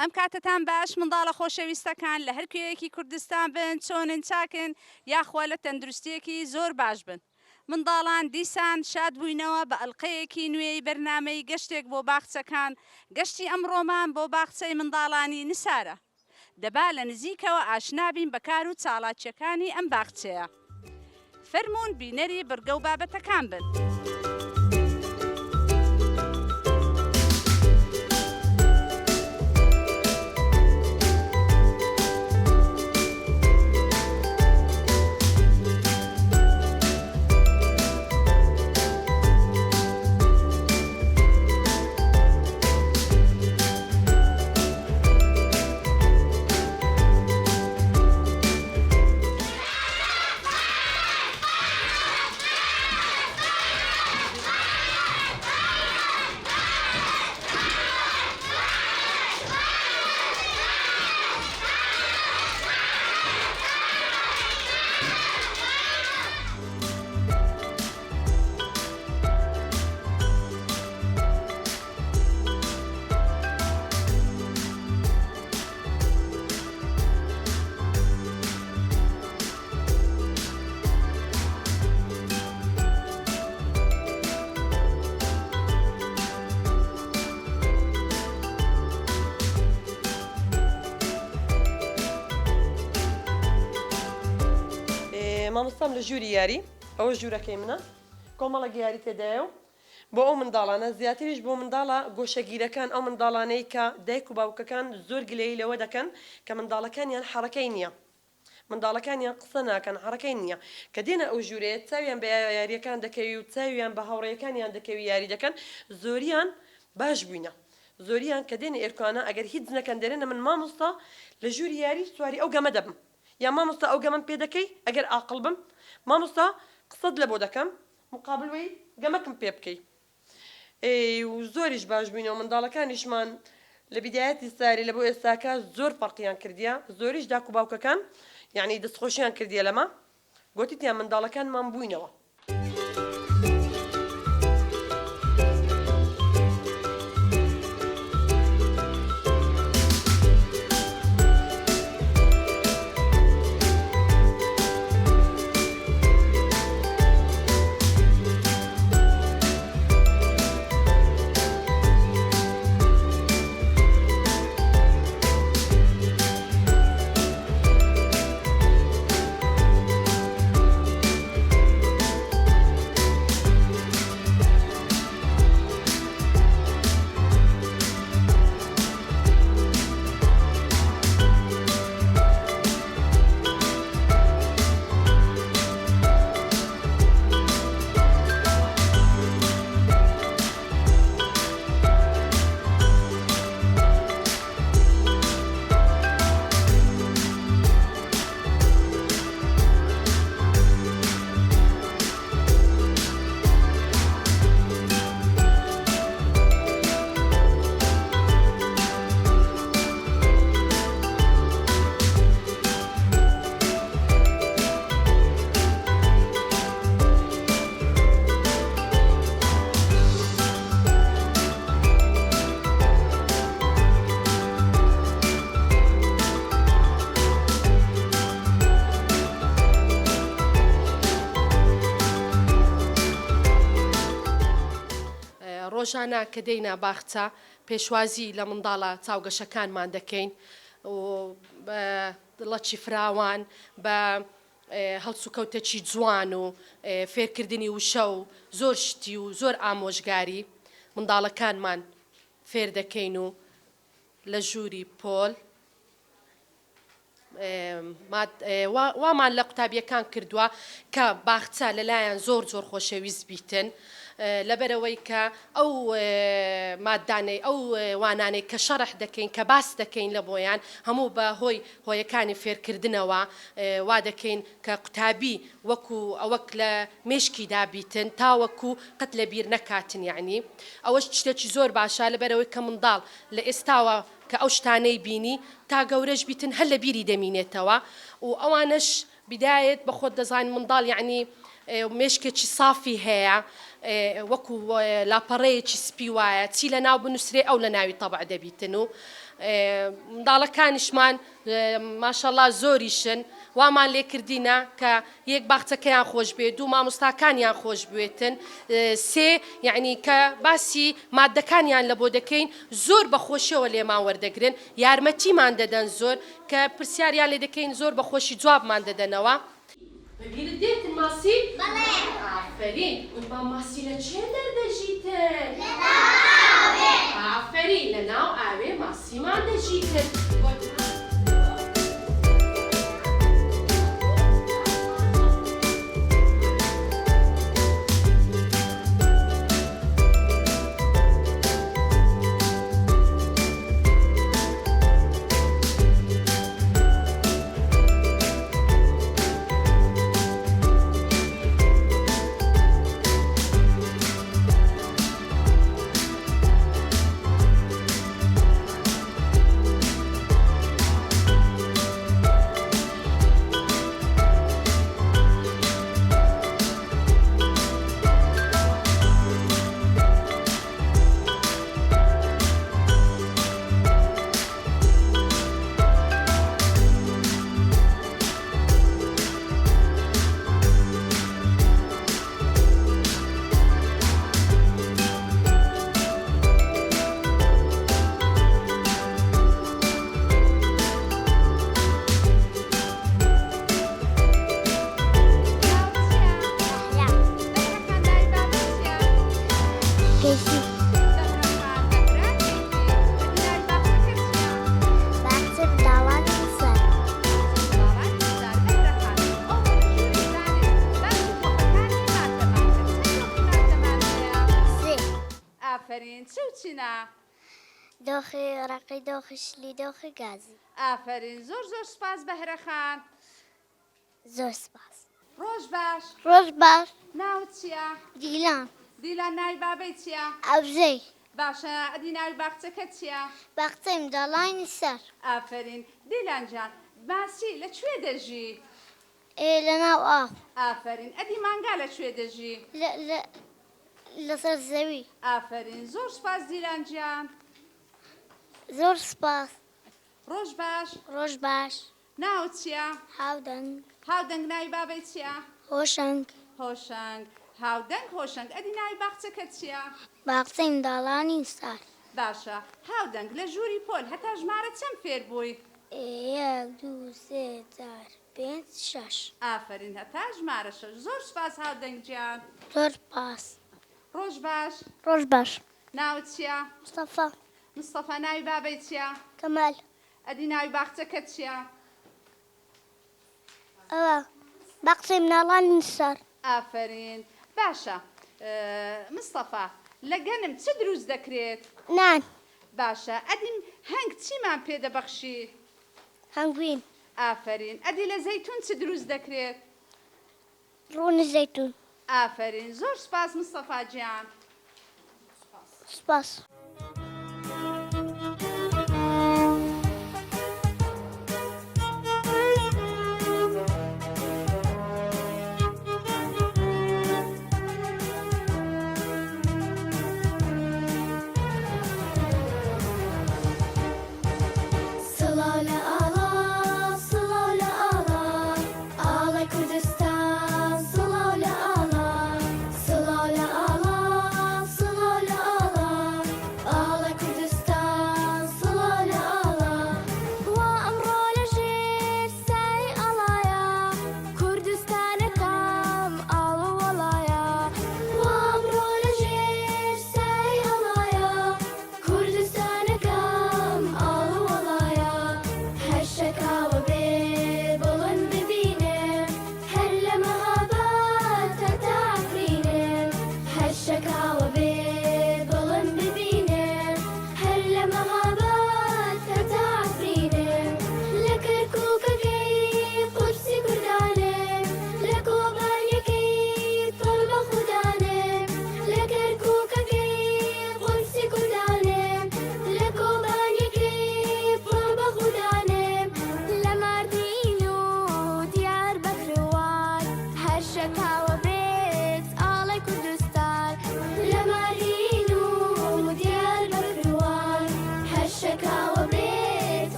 ئەم کاتتان باش منداڵە خۆشەویستەکان لە هەر کوێیەکی کوردستان بن چۆنن چاکن یاخوا لە تەندروستیەکی زۆر باش بن. منداڵان دیسان شاد بووینەوە بە ئەڵلقەیەکی نوێی بەرنامەی گەشتێک بۆ باخچەکان گەشتی ئەمڕۆمان بۆ باخچەی منداڵانی نسارە. دەبا لە نزیکەوە ئاشنابین بەکار و چاڵاکیەکانی ئەم باخچەیە. فەرموون بینەری بڕگە و بابەتەکان بن. مامۆستام لە ژووری یاری ئەوە ژوورەکەی منە کۆمەڵە یاری تێدایە و بۆ ئەو منداڵانە زیاتریش بۆ منداڵە گۆشەگیرەکان ئەو منداڵانەی کە دایک و باوکەکان زۆر گلەیی لەوە دەکەن کە منداڵەکانیان حەڕەکەی نییە منداڵەکانیان قسە ناکەن حەڕەکەی نییە کە دێنە ئەو ژوورەیە چاویان بە یاریەکان دەکەوی و چاویان بە هاوڕێیەکانیان دەکەوی یاری دەکەن زۆریان باش بووینە زۆریان کە دێنە ئێرکوانە ئەگەر هیچ نەکەن دەرێنە من مامۆستا لە ژووری یاری سواری ئەو گەمە دەبم یا مامۆستا ئەو گەمەم پێ دەکەی ئەگەر عاقڵ بم مامۆستا قسەت لە بۆ دەکەم مقابلوەی گەمەکم پێ بکەی و زۆریش باش بووینەوە منداڵەکانیشمان لە بیدایەتی ساری لە بۆ ئێستاکە زۆر فەرقیان کردیە زۆریش داک و باوکەکان یعنی دەستخۆشیان کردیە لەمە گوتیتیان منداڵەکانمان بووینەوە. ڕۆژانە کە دەینا باخچە پێشوازی لە منداڵە چاوگەشەکانمان دەکەین و بە دڵەچی فراوان بە هەڵسوکەوتێکی جوان و فێرکردنی وشە و زۆر شتی و زۆر ئامۆژگاری منداڵەکانمان فێر دەکەین و لە ژووری پۆل وامان لە قوتابیەکان کردووە کە باخچە لەلایەن زۆر خۆشەویست بیتن لەبەرەوەی کە ئەو مادانەی ئەو وانانەی کە شەڕح دەکەین کە باس دەکەین لە بۆیان هەموو بە هۆیەکانی فێرکردنەوە وا دەکەین کە قوتابی وەکو ئەوەک لە مێشکیدا بیتن تاوەکو قەت لە بیر نەکاتن یعنی ئەوەش شتێکی زۆر باشە لەبەرەوەی کە منداڵ لە ئێستاوە کە ئەو شتانەی بینی تا گەورەش بیتن هەر لە بیری دەمینێتەوە و ئەوانش بدایت بە خۆت دەزانین منداڵ یعنی مێشکێکی صافی هەیە وەکو لاپەڕەیەکی سپی وایە چی لە ناو بنووسێ ئەو لە ناوی تەبع دەبیتن و منداڵەکانیشمان ماشەڵڵا زۆریشن وامان لێکردینە کە یەک باخچەکەیان خۆش بێت دوو مامۆستاکانیان خۆش بێتن سێ یعنی کە باسی مادەکانیان لە بۆ دەکەین زۆر بەخۆشیەوە لێمان وەردەگرن یارمەتیمان دەدەن زۆر کە پرسیاریان لێ دەکەین زۆر بەخۆشی جوابمان دەدەنەوە. بەبیرت دێتن ماسی؟ بەڵێ. ئافەرین با ماسی لە چێ دەردەژیتن؟ لە ناو ئاوێ. ئافەرین لە ناو ئاوێ ماسیمان دەژیتن. ئافرین چ و چینە؟ دۆخی ڕقی دۆخی شلی دۆخی گازی. ئافرین زۆر زۆر سپاس بەهرەخان. زۆر سپاس. ڕۆژ باش. ڕۆژ باش. ناوت چییە؟ دیلان. دیلان ناوی بابەی چییە؟ ئەوزەی. باشە ئەدی ناوی باخچەکە چییە؟ باخچەی منداڵانی سەر. ئافرین دیلان جان باسی لەکوێ دەژی؟ لە ناو ئاو. ئافرین ئەدی مانگا لەکوێ دەژی؟ لەسەر زەوی. ئافرین زۆر سپاس دیلان گیان. زۆر سپاس. ڕۆژ باش. ڕۆژ باش. ناوت چییە؟ هاودەنگ. هاودەنگ ناوی بابەی چییە؟ هۆشەنگ. هۆشەنگ. هاودەنگ هۆشەنگ ئەدی ناوی باخچەکە چییە؟ باخچەی منداڵانی سەر. باشە هاودەنگ لە ژووری پۆل هەتا ژمارە چەند فێر بووی؟ 1 2 3 4 5 6. ئافرین هەتا ژمارە 6. زۆر سپاس هاودەنگ گیان. زۆر سپاس. ڕۆژ باش. ڕۆژ باش. ناوت چییە؟ مستەفا. مستەفا ناوی بابەی چییە؟ کەمال. ئەدی ناوی باخچەکەت چییە؟ ئەوە باخچەی منداڵانی سەر. ئافرین باشە مستەفا لە گەنم چ دروست دەکرێت؟ نان. باشە ئەدیم هەنگ چیمان پێدەبەخشی؟ هەنگوین. ئافرین ئەدی لە زەیتون چ دروست دەکرێت؟ ڕوونی زەیتون. ئافرین زۆر سپاس مستەفا گیان. سپاس.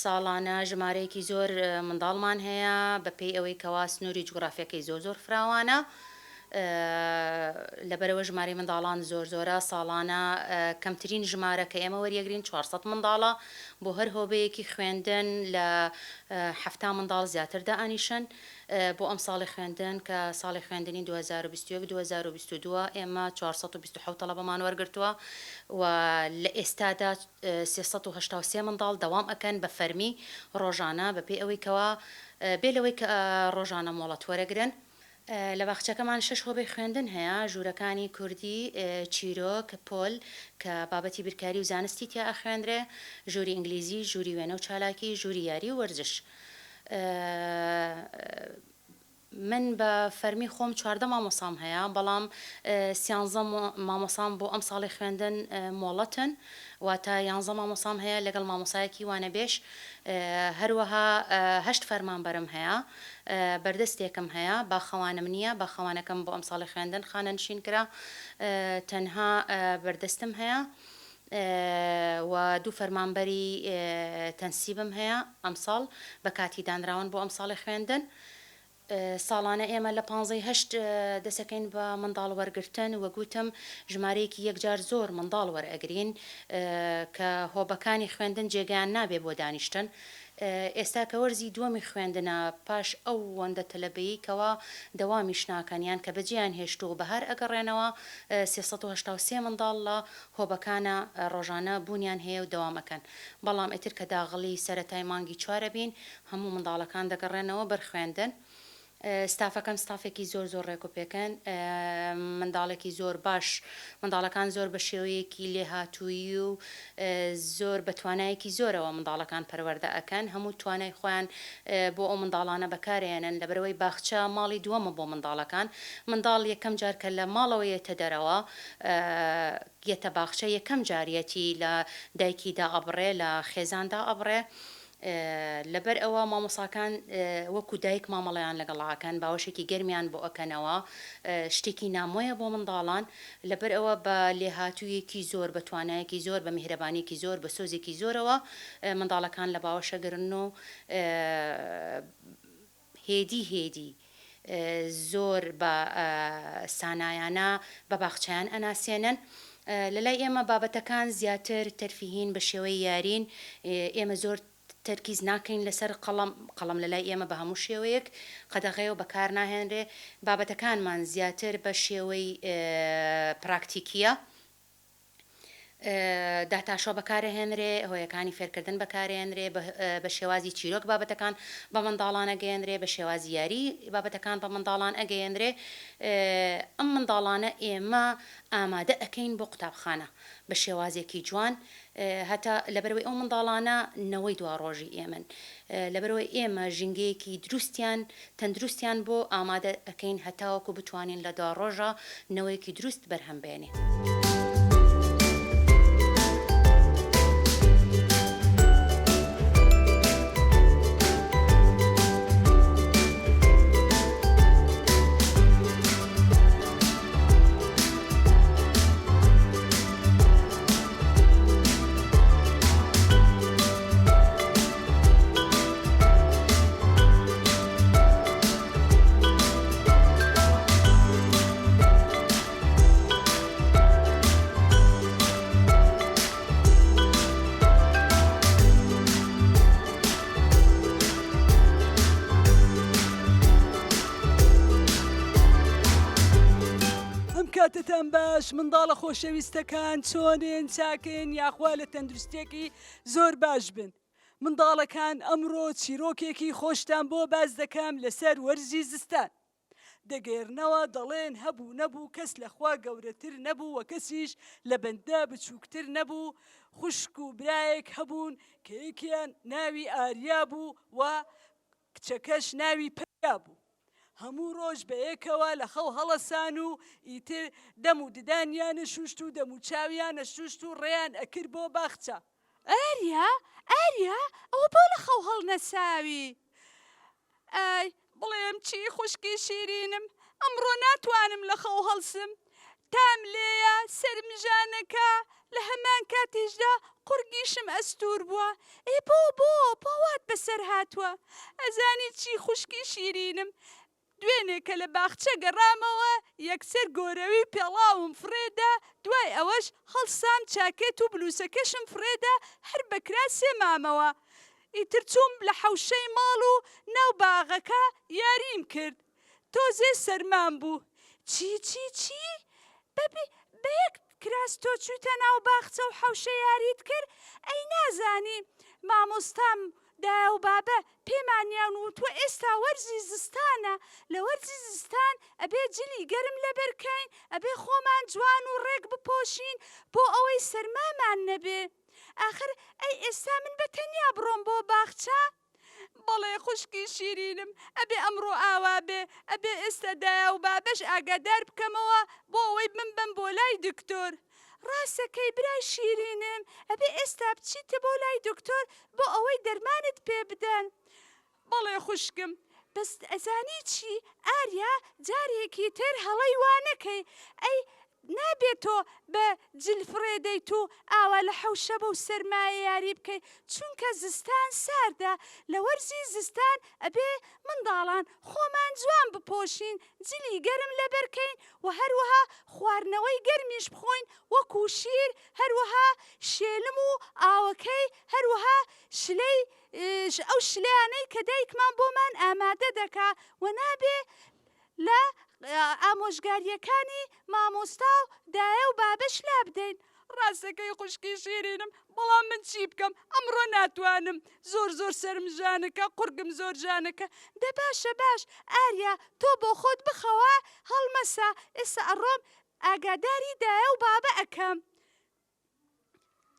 ساڵانە ژمارەیەکی زۆر منداڵمان هەیە بەپێی ئەوەی کەوا سنووری جوگرافیەکەی زۆر فراوانە لەبەرەوە ژمارەی منداڵان زۆرە ساڵانە کەمترین ژمارە کە ئێمە وەریەگرین 400 منداڵە بۆ هەر هۆبەیەکی خوێندن لە 7 منداڵ زیاتر دائنیشن بۆ ئەم ساڵی خوێندن کە ساڵی خوێندنی 2022 ئێمە 427 تەڵەبەمان وەرگرتووە و لە ئێستادا 383 منداڵ دەوام ئەکەن بە فەرمی ڕۆژانە بەپێی ئەوەی کەوا بێ لەوەی کە ڕۆژانە مۆڵەت وەرەگرن لە باخچەکەمان 6 هۆبەی خوێندن هەیە ژوورەکانی کوردی چیرۆک پۆل کە بابەتی برکاری و زانستی تیا ئەخوێندرێ ژووری ئینگلیزی ژووری وێنە و چالاکی ژووری یاری و وەرزش من بە فەرمی خۆم 14 مامۆسام هەیە بەڵام 13 مامۆسام بۆ ئەم ساڵی خوێندن مۆڵەتن واتە 11 مامۆسام هەیە لەگەڵ مامۆسایەکی وانەبێش هەروەها 8 فەرمانبەرم هەیە بەردەستێکم هەیە باخەوانم نییە باخەوانەکەم بۆ ئەم ساڵی خوێندن خانەنشین کرا تەنها بەردەستم هەیە و دوو فەرمانبەری تەنسیبم هەیە ئەم ساڵ بە کاتی دانراون بۆ ئەم ساڵی خوێندن ساڵانە ئێمە لە 15 دەسەکەین بە منداڵ وەرگرتن وەگوتم ژمارەیەکی یەکجار زۆر منداڵ وەرئەگرین کە هۆبەکانی خوێندن جێگەیان نابێ بۆ دانیشتن ئێستا کە وەرزی دووەمی خوێندنە پاش ئەو وەندە تەلەبەیی کەوا دەوامیش ناکەنیان کە بەجێیان هێشتو و بەهار ئەگەڕێنەوە 383 منداڵ لە هۆبەکانە ڕۆژانە بوونیان هەیە و دەوامەکەن بەڵام ئیتر کە داغڵی سەرەتای مانگی چوارە بین هەموو منداڵەکان دەگەڕێنەوە بەرخوێندن ستافەکەم ستافێکی زۆر ڕێک و پێکەن منداڵێکی زۆر باش منداڵەکان زۆر بە شێوەیەکی لێهاتووی و زۆر بە توانایەکی زۆرەوە منداڵەکان پەروەردە ئەکەن هەموو توانای خۆیان بۆ ئەو منداڵانە بەکارێنن لەبەرەوەی باخچە ماڵی دووەمە بۆ منداڵەکان منداڵ یەکەم جار کە لە ماڵەوە یێتە دەرەوە یەتە باخچە یەکەم جاریەتی لە دایکیدا ئەبڕێ لە خێزاندا ئەبڕێ لەبەر ئەوە مامۆساکان وەکو دایک مامەڵەیان لەگەڵاکەن باوەشێکی گەرمیان بۆ ئەکەنەوە شتێکی نامۆیە بۆ منداڵان لەبەر ئەوە بە لێهاتوویەکی زۆر بە توانایەکی زۆر بە میهرەبانێکی زۆر بە سۆزێکی زۆرەوە منداڵەکان لە باوەشەگرن و هێدی زۆر بە سانایانە بە باخچیان ئەناسێنن لەلای ئێمە بابەتەکان زیاتر تەرفیهین بە شێوەی یارین ئێمە زۆر تەرکیز ناکەین لەسەر قەڵەم لەلای ئێمە بە هەموو شێوەیەک قەدەغێ و بەکار ناهێنرێ بابەتەکانمان زیاتر بە شێوەی پراکتیکیە داتاشۆ بەکارهێنرێ هۆیەکانی فێرکردن بەکارهێنرێ بە شێوازی چیرۆک بابەتەکان بە منداڵان ئەگەیەنرێ بە شێوازی یاری بابەتەکان بە منداڵان ئەگەیەنرێ ئەم منداڵانە ئێمە ئامادە ئەکەین بۆ قوتابخانە بە شێوازێکی جوان هەتا لەبەرەوەی ئەو منداڵانە نەوەی دوا ڕۆژی ئێمن لەبەرەوەی ئێمە ژینگەیەکی دروستیان تەندروستیان بۆ ئامادە ئەەکەین هەتاوەکو بتوانین لە دوا ڕۆژە نەوەیەکی دروست بەرهەم بێنێ. کاتتان باش منداڵە خۆشەویستەکان چۆنێن چاکن یاخوا لە تەندروستێکی زۆر باش بن منداڵەکان ئەمڕۆ چیرۆکێکی خۆشتان بۆ باز دەکەم لەسەر وەرزی زستان دەگەێرنەوە دەڵێن هەبوو نەبوو کەس لەخوا گەورەتر نەبوو و کەسیش لە بەندە بچووکتر نەبوو خوشک و برایەک هەبوون کە یەکیان ناوی ئاریا بوو و کچەکەش ناوی پەریا بوو هەموو ڕۆژ بە یەکەوە لە خەو هەڵەسان و ئیتر دەم و ددانیانە شوشت و دەم و چاویانە شوشت و ڕێیان ئەکرد بۆ باخچە ئاریا ئەوە بۆ لە خەو هەڵنەساوی ئای بڵێم چی خوشکی شیرینم ئەمڕۆ ناتوانم لە خەو هەڵسم تام لێیە سەرمژانەکە لە هەمان کاتیشدا قورگیشم ئەستور بووە ئێ بۆوات بەسەر هاتووە ئەزانی چی خوشکی شیرینم دوێنێ کە لە باخچە گەڕامەوە یەکسەر گۆرەوی پێڵاوم فرێدا دوای ئەوەش هەڵسام چاکێت و بلووسەکەشم فرێدا هەر بەکرا سێ مامەوە ئیتر چووم لە حەوشەی ماڵ و ناو باغەکە یاریم کرد تۆزێ سەرمان بوو چی بە یەک کراس تۆ چووتە ناو باخچە و حەوشە یاریت کرد ئەی نازانی مامۆستام دایە و بابە پێمانیان و تۆ ئێستا وەرزی زستانە لە وەرزی زستان ئەبێ جلی گەرم لەبەرکەین ئەبێ خۆمان جوان و ڕێک بپۆشین بۆ ئەوەی سەرمامان نەبێ ئاخر ئەی ئێستا من بەتەنیا بڕۆم بۆ باخچە بەڵێ خوشکی شیرینم ئەبێ ئەمڕۆ ئاوا بێ ئەبێ ئێستا دایە و بابەش ئاگادار بکەمەوە بۆ ئەوەی بم بۆ لای دکتۆر ڕاستەکەی برای شیرینم ئەبێ ئێستا بچیتە بۆ لای دکتۆر بۆ ئەوەی دەرمانت پێ بدەن بەڵێ خوشکم بەس ئەزانی چی ئاریا جارێکی تر هەڵەی وانەکەی ئەی نابێت تۆ بە جلفڕێدەیت و ئاوا لە حەوشە بە و سەرمایە یاری بکەی چونکە زستان ساردە لە وەرزی زستان ئەبێ منداڵان خۆمان جوان بپۆشین جلی گەرم لەبەرکەین و هەروەها خواردنەوەی گەرمیش بخۆین وەکو شیر هەروەها شێلم و ئاوەکەی هەروەها شلەی ئەو شلەیانەی کە دایکمان بۆمان ئامادە دەکا و نابێ لە ئامۆژگاریەکانی مامۆستا و دایە و بابەش لا بدەین ڕاستەکەی خوشکی شیرینم بەڵام من چی بکەم ئەمڕۆ ناتوانم زۆر سرم ژانەکە قورگم زۆر ژانەکە دە باشە باش ئاریا تۆ بۆ خۆت بخەوە هەڵمەسا ئێستا ئەڕۆم ئاگاداری دایە و بابە ئەەکەم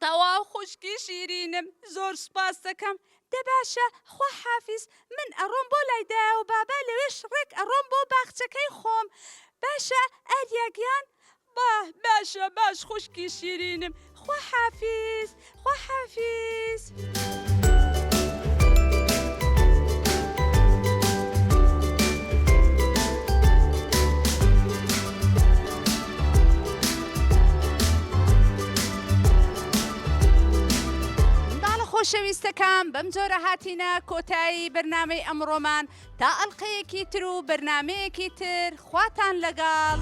تەواو خوشکی شیرینم زۆر سوپاس دەکەم دە باشە خوا حافیز من ئەڕۆم بۆ لای دایە و بابا لەوێش ڕێک ئەڕۆم بۆ باخچەکەی خۆم باشە ئاریاگیان باشە باش خوشکی شیرینم خوا حافیز خوا حافیز خۆشەویستەکان بەم جۆرە هاتینە کۆتایی بەرنامەی ئەمڕۆمان تا ئەڵقەیەکی تر و بەرنامەیەکی تر خواتان لەگەڵ